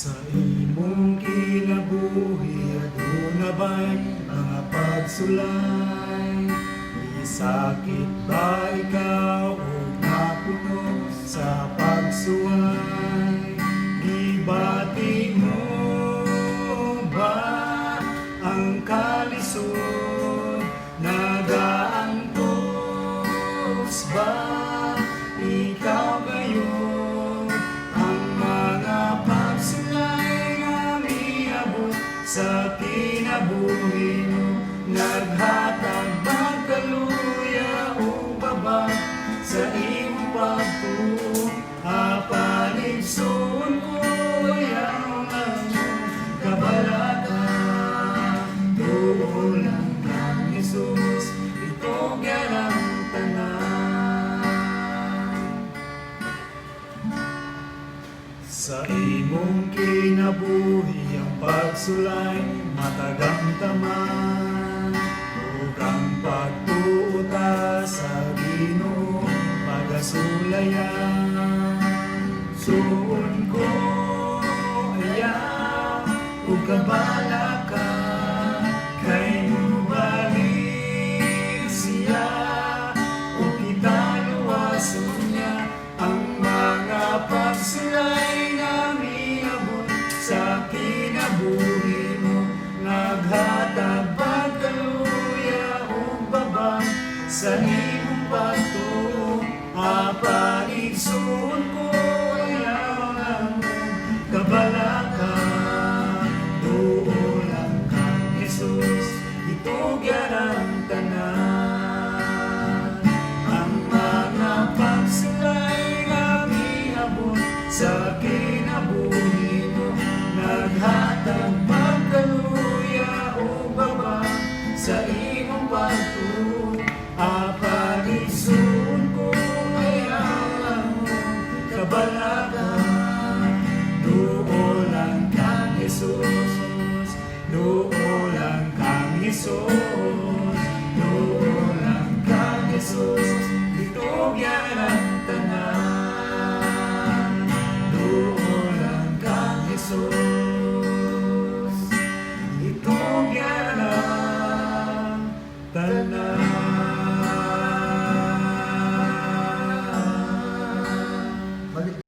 Sa imong kinabuhi aduna ba'y mga pagsulay? Isakit ba ikaw o napuno sa pagsuway? Gibati mo ba ang kalisod? Nagaantos ba ikaw ngayon? Ang mga pagsulay na miabot sa kinabuhi mo, naghatag bang kaluya o baba sa imong pagtuo? Apaligsoon ko ayaw ang kabalaka. Doon lang kang Jesus, ito gyarang tanan. Sa imong kinabuhi ang pagsulay matagang taman, ug ang pagtuota sa Ginoo pagasulayan. Suon ko ayaw ug kabalaka, kay mubalik siya o kita luwason niya. Ang mga pagsulay na miabot sa kinabuhi mo, naghatag pagkaluya o baba sa imong pagtuo. Apaligsoon ko ayaw ang kabalaka. Doon lang kang Jesus, ito gyarang tanan. Ang mga pagsulay na miabot sa kinabuhi mo, naghatag pagkaluya o baba sa imong pagtuo. Apaligsoon ko ayaw ang kabalaka. Doon lang kang Jesus, doon lang kang Jesus, doon lang kang Jesus.